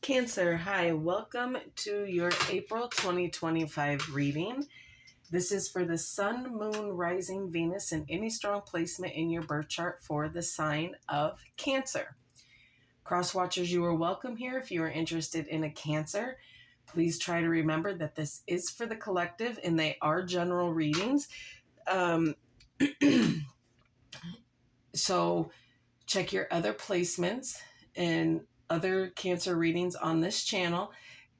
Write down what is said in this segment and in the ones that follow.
Cancer, hi, welcome to your April 2025 reading. This is for the Sun, Moon, Rising, Venus, and any strong placement in your birth chart for the sign of Cancer. Crosswatchers, you are welcome here if you are interested in a Cancer. Please try to remember that this is for the collective and they are general readings. So check your other placements and other Cancer readings on this channel.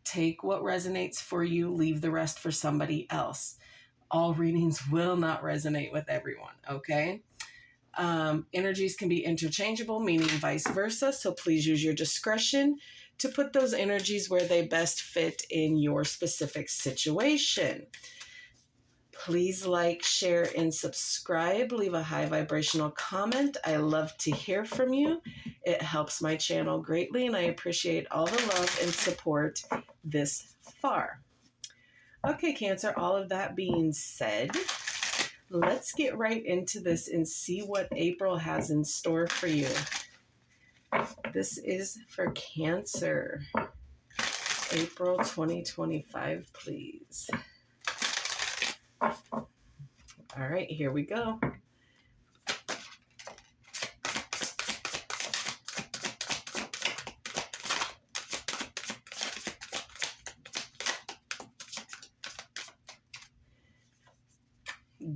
Take what resonates for you, leave the rest for somebody else. All readings will not resonate with everyone, okay? Energies can be interchangeable, meaning vice versa, so please use your discretion to put those energies where they best fit in your specific situation. Please like, share, and subscribe. Leave a high vibrational comment. I love to hear from you. It helps my channel greatly, and I appreciate all the love and support this far. Okay, Cancer, all of that being said, let's get right into this and see what April has in store for you. This is for Cancer. April 2025, please. All right, here we go.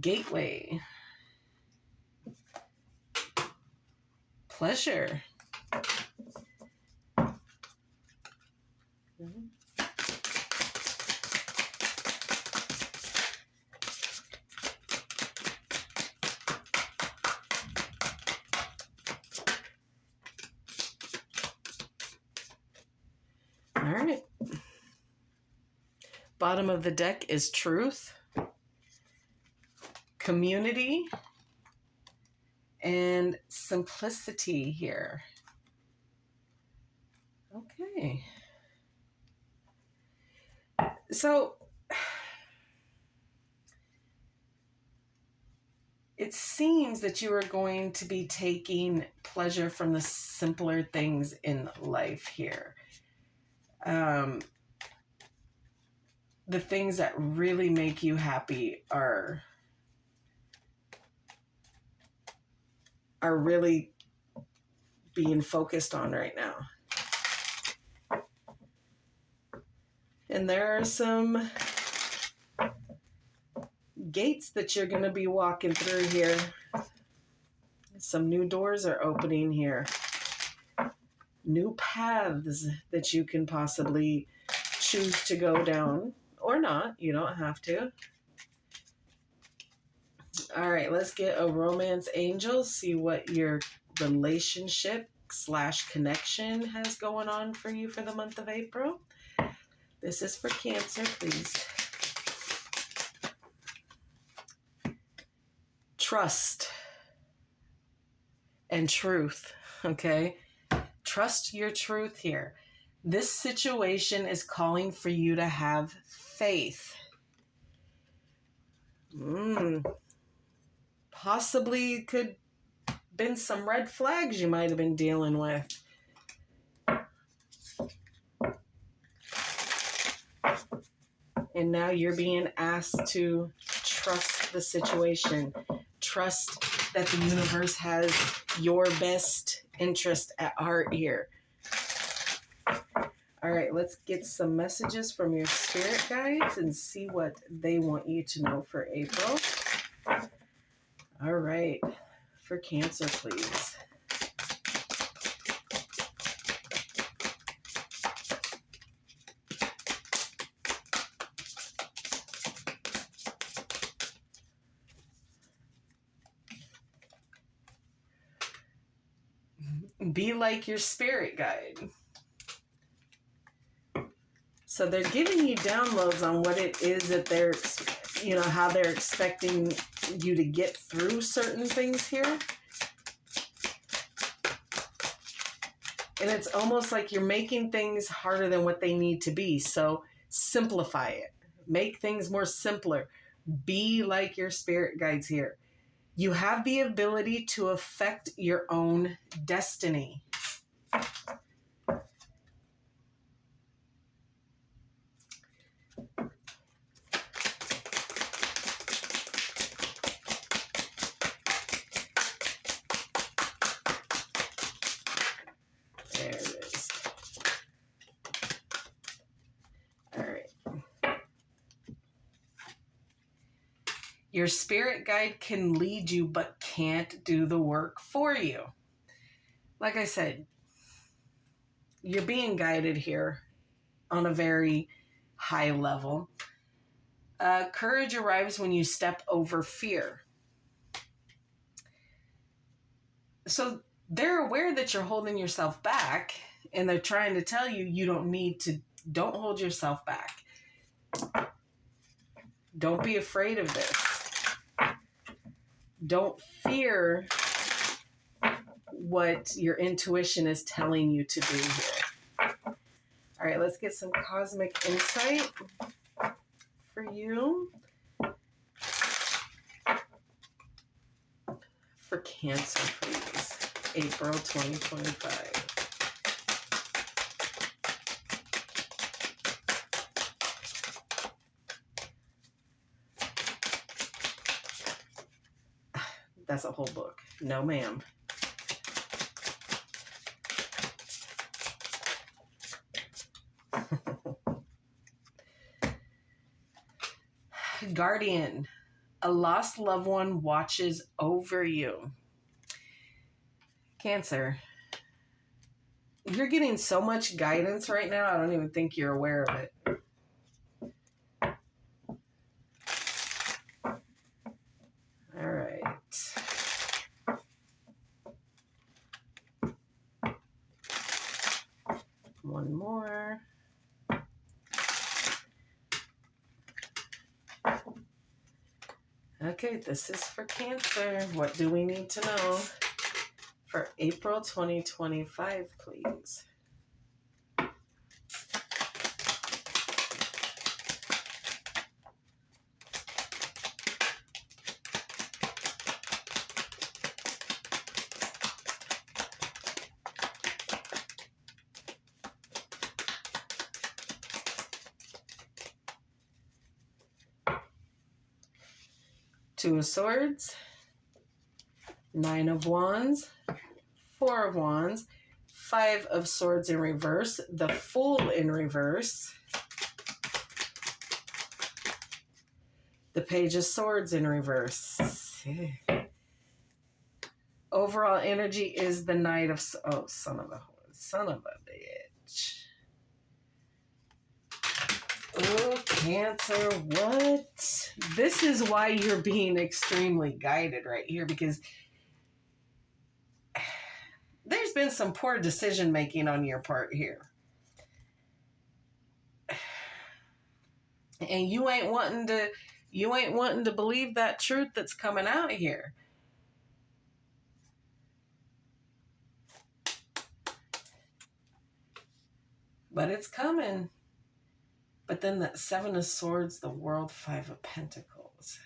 Gateway. Pleasure. All right. Bottom of the deck is truth, community, and simplicity here. Okay. So it seems that you are going to be taking pleasure from the simpler things in life here. The things that really make you happy are really being focused on right now. And there are some gates that you're going to be walking through here. Some new doors are opening here. New paths that you can possibly choose to go down or not. You don't have to. All right, let's get a romance angel. See what your relationship / connection has going on for you for the month of April. This is for Cancer, please. Trust and truth, okay? Trust your truth here. This situation is calling for you to have faith. Possibly could been some red flags you might have been dealing with. And now you're being asked to trust the situation. Trust that the universe has your best interest at heart here. All right, let's get some messages from your spirit guides and see what they want you to know for April. All right, for Cancer, please. Be like your spirit guide. So they're giving you downloads on what it is that they're, how they're expecting you to get through certain things here. And it's almost like you're making things harder than what they need to be. So simplify it. Make things more simpler. Be like your spirit guides here. You have the ability to affect your own destiny. Your spirit guide can lead you, but can't do the work for you. Like I said, you're being guided here on a very high level. Courage arrives when you step over fear. So they're aware that you're holding yourself back, and they're trying to tell you you don't hold yourself back. Don't be afraid of this. Don't fear what your intuition is telling you to do here. All right, let's get some cosmic insight for you. For Cancer, please. April 2025. That's a whole book. No, ma'am. Guardian. A lost loved one watches over you. Cancer. You're getting so much guidance right now, I don't even think you're aware of it. All right. One more. Okay, this is for Cancer. What do we need to know for April 2025, please? Two of Swords, Nine of Wands, Four of Wands, Five of Swords in reverse, the Fool in reverse, the Page of Swords in reverse. Overall energy is the Knight of... Oh, son of a bitch. Oh, Cancer, what? This is why you're being extremely guided right here, because there's been some poor decision making on your part here. And you ain't wanting to believe that truth that's coming out here. But it's coming. But then that Seven of Swords, the World, Five of Pentacles.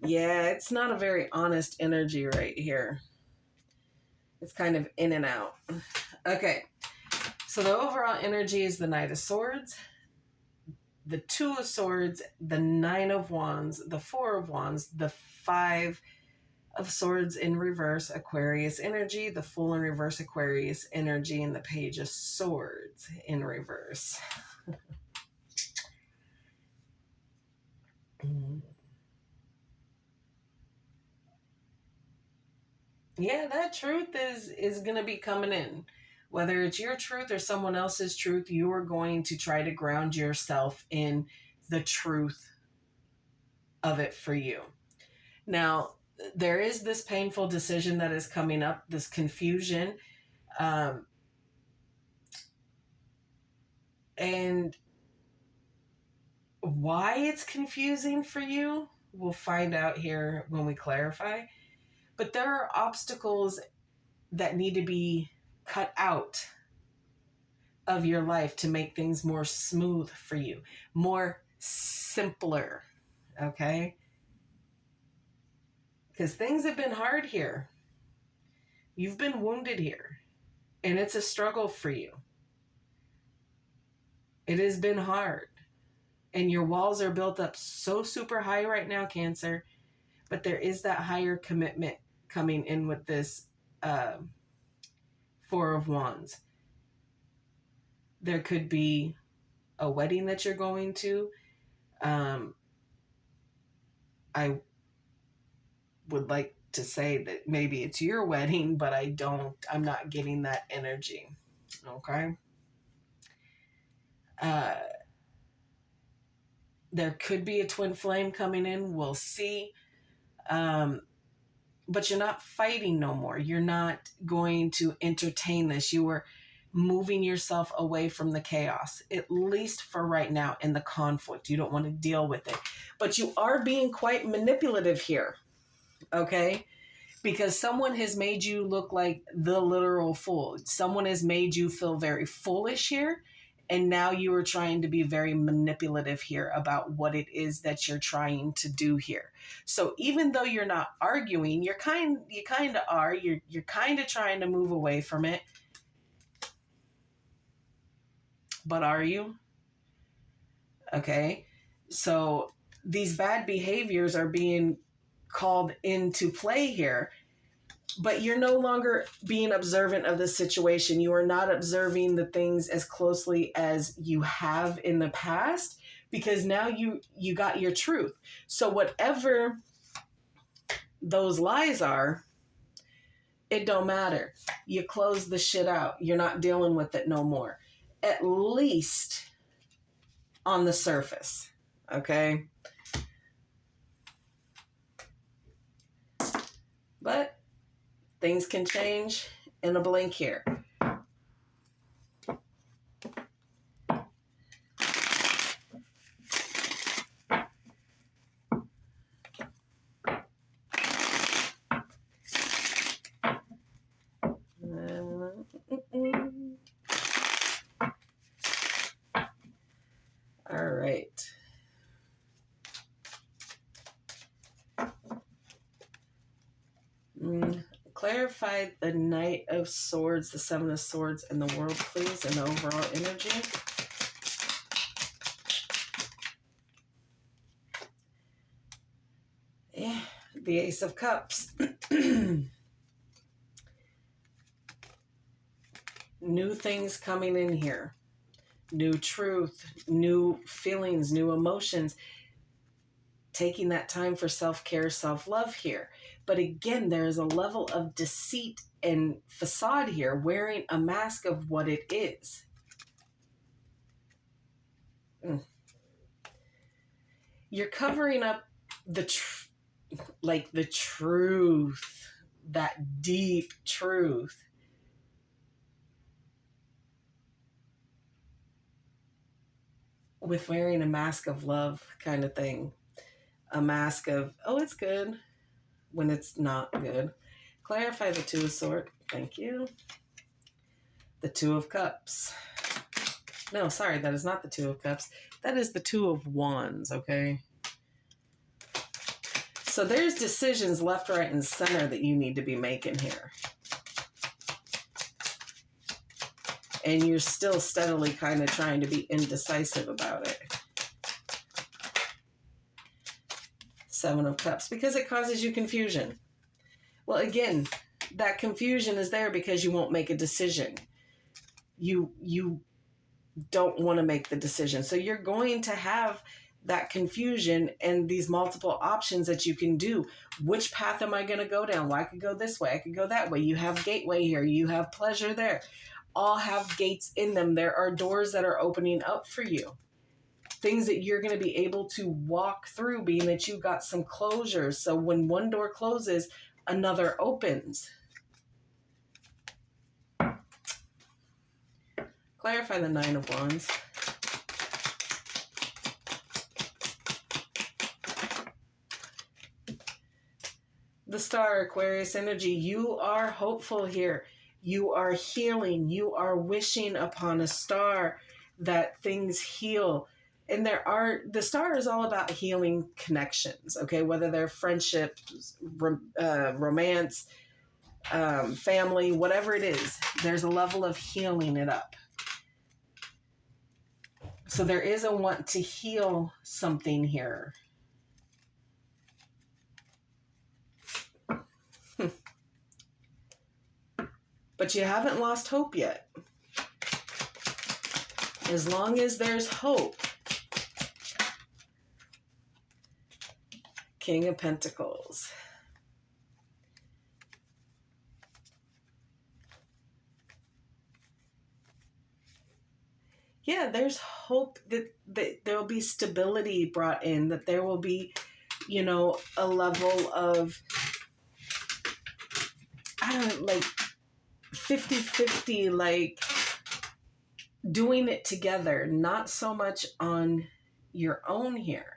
Yeah, it's not a very honest energy right here. It's kind of in and out. Okay. So the overall energy is the Knight of Swords, the Two of Swords, the Nine of Wands, the Four of Wands, the Five of Swords in reverse, Aquarius energy, the Fool in reverse, Aquarius energy, and the Page of Swords in reverse. Yeah, that truth is going to be coming in. Whether it's your truth or someone else's truth, you are going to try to ground yourself in the truth of it for you. Now, there is this painful decision that is coming up, this confusion. And why it's confusing for you, we'll find out here when we clarify. But there are obstacles that need to be cut out of your life to make things more smooth for you, more simpler, okay? Because things have been hard here. You've been wounded here, and it's a struggle for you. It has been hard, and your walls are built up so super high right now, Cancer, but there is that higher commitment coming in with this Four of Wands. There could be a wedding that you're going to. I would like to say that maybe it's your wedding, but I'm not getting that energy. Okay. There could be a twin flame coming in. We'll see. But you're not fighting no more. You're not going to entertain this. You are moving yourself away from the chaos, at least for right now, in the conflict. You don't want to deal with it. But you are being quite manipulative here, okay? Because someone has made you look like the literal fool. Someone has made you feel very foolish here. And now you are trying to be very manipulative here about what it is that you're trying to do here. So even though you're not arguing, you kind of are. You're kind of trying to move away from it. But are you? Okay. So these bad behaviors are being called into play here. But you're no longer being observant of the situation. You are not observing the things as closely as you have in the past, because now you got your truth. So whatever those lies are, it don't matter. You close the shit out. You're not dealing with it no more. At least on the surface. Okay? But things can change in a blink here. All right. Clarify the Knight of Swords, the Seven of Swords, and the World, please, and the overall energy. Yeah, the Ace of Cups. New things coming in here. New truth, new feelings, new emotions. Taking that time for self-care, self-love here. But again, there is a level of deceit and facade here, wearing a mask of what it is. You're covering up the truth, that deep truth. With wearing a mask of love kind of thing. A mask of, oh, it's good, when it's not good. Clarify the Two of Swords. Thank you. The Two of Cups. No, sorry, that is not the Two of Cups. That is the Two of Wands, okay? So there's decisions left, right, and center that you need to be making here. And you're still steadily kind of trying to be indecisive about it. Seven of Cups, because it causes you confusion. Well, again, that confusion is there because you won't make a decision. You don't want to make the decision. So you're going to have that confusion and these multiple options that you can do. Which path am I going to go down? Well, I could go this way. I could go that way. You have gateway here. You have pleasure there. All have gates in them. There are doors that are opening up for you. Things that you're going to be able to walk through, being that you got some closure. So when one door closes, another opens. Clarify the Nine of Wands. The Star, Aquarius energy. You are hopeful here. You are healing. You are wishing upon a star that things heal. And the Star is all about healing connections, okay? Whether they're friendships, romance, family, whatever it is, there's a level of healing it up. So there is a want to heal something here. But you haven't lost hope yet. As long as there's hope, King of Pentacles. Yeah, there's hope that there will be stability brought in, that there will be, you know, a level of, I don't know, like 50-50, like doing it together, not so much on your own here.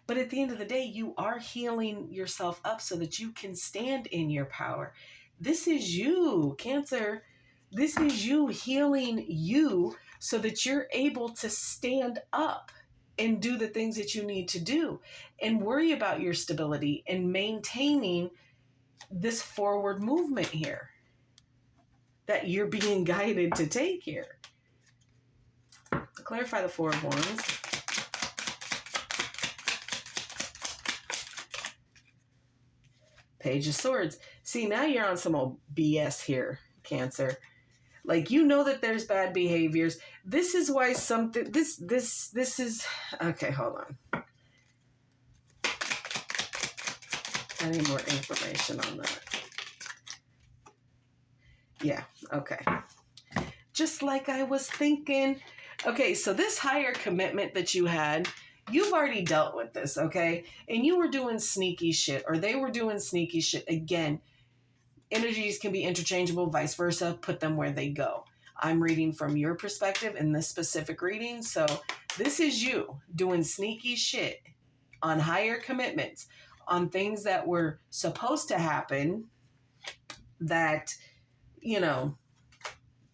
But at the end of the day, you are healing yourself up so that you can stand in your power. This is you, Cancer. This is you healing you so that you're able to stand up and do the things that you need to do and worry about your stability and maintaining this forward movement here that you're being guided to take here. Clarify the Four of Wands. Page of Swords. See, now you're on some old BS here, Cancer. Like, you know that there's bad behaviors. This is why something, this is, okay, hold on. I need more information on that. Yeah, okay. Just like I was thinking. Okay, so this higher commitment that you had, you've already dealt with this, okay? And you were doing sneaky shit, or they were doing sneaky shit. Again, energies can be interchangeable, vice versa. Put them where they go. I'm reading from your perspective in this specific reading. So this is you doing sneaky shit on higher commitments, on things that were supposed to happen that, you know,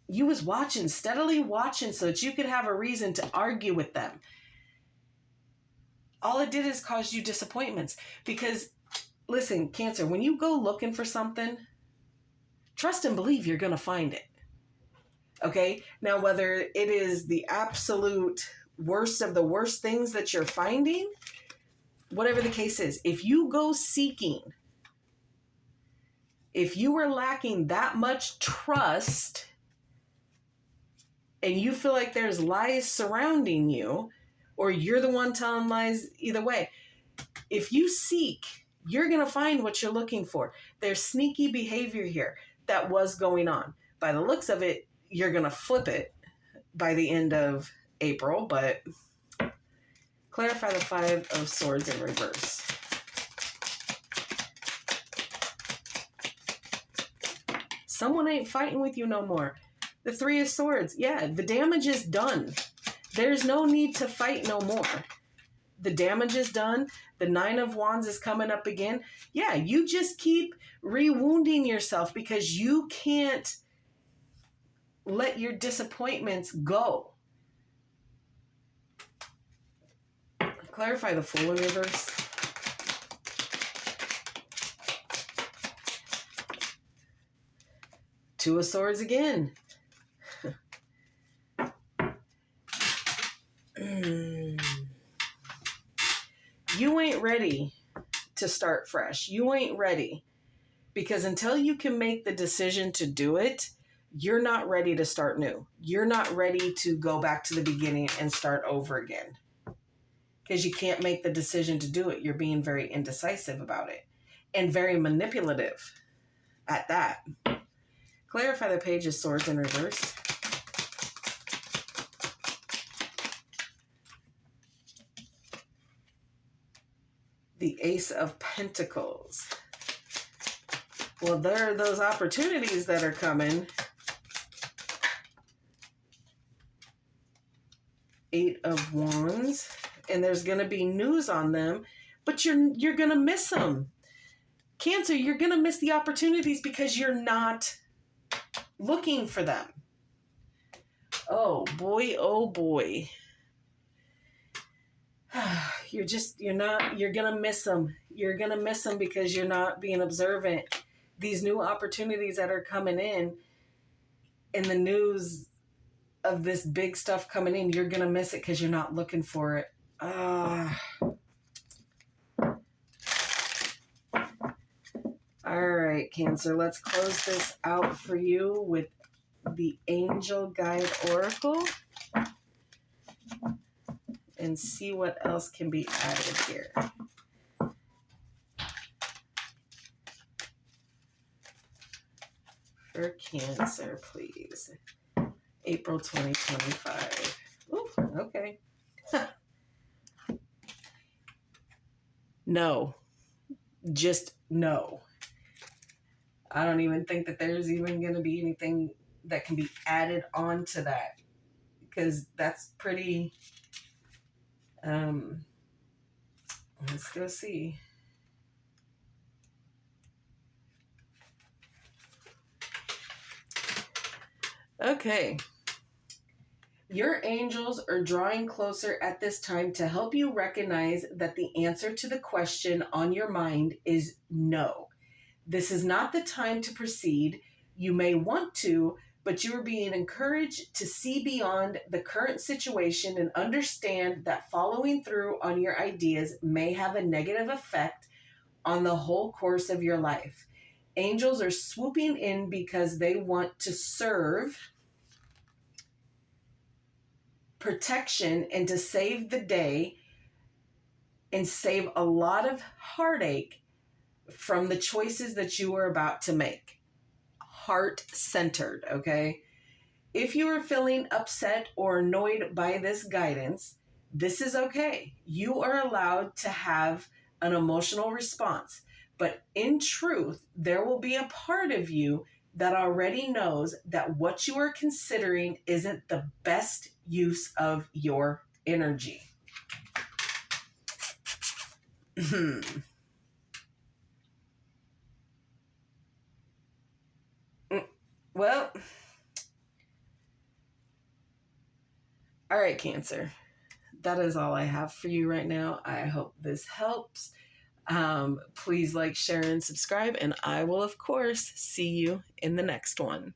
you was watching, steadily watching so that you could have a reason to argue with them. All it did is cause you disappointments. Because, listen, Cancer, when you go looking for something, trust and believe you're going to find it. Okay? Now, whether it is the absolute worst of the worst things that you're finding, whatever the case is, if you go seeking, if you are lacking that much trust and you feel like there's lies surrounding you, or you're the one telling lies, either way, if you seek, you're going to find what you're looking for. There's sneaky behavior here that was going on. By the looks of it, you're going to flip it by the end of April, but clarify the Five of Swords in reverse. Someone ain't fighting with you no more. The Three of Swords. Yeah, the damage is done. There's no need to fight no more. The damage is done. The Nine of Wands is coming up again. Yeah, you just keep re-wounding yourself because you can't let your disappointments go. Clarify the Fool in reverse. Two of Swords again. You ain't ready to start fresh. You ain't ready. Because until you can make the decision to do it, you're not ready to start new. You're not ready to go back to the beginning and start over again. Because you can't make the decision to do it. You're being very indecisive about it. And very manipulative at that. Clarify the Page of Swords in reverse. The Ace of Pentacles. Well, there are those opportunities that are coming. Eight of Wands. And there's going to be news on them. But you're going to miss them. Cancer, you're going to miss the opportunities because you're not looking for them. Oh boy, oh boy. You're going to miss them. You're going to miss them because you're not being observant. These new opportunities that are coming in the news of this big stuff coming in, you're going to miss it because you're not looking for it. All right, Cancer, let's close this out for you with the Angel Guide Oracle. and see what else can be added here. For Cancer, please. April 2025. Ooh, okay. No. Just no. I don't even think that there's even going to be anything that can be added on to that, because that's pretty, let's go see. Okay. Your angels are drawing closer at this time to help you recognize that the answer to the question on your mind is no. This is not the time to proceed. You may want to, but you are being encouraged to see beyond the current situation and understand that following through on your ideas may have a negative effect on the whole course of your life. Angels are swooping in because they want to serve protection and to save the day and save a lot of heartache from the choices that you are about to make. Heart-centered, okay? If you are feeling upset or annoyed by this guidance, this is okay. You are allowed to have an emotional response. But in truth, there will be a part of you that already knows that what you are considering isn't the best use of your energy. Well, all right, Cancer. That is all I have for you right now. I hope this helps. Please like, share, and subscribe, and I will, of course, see you in the next one.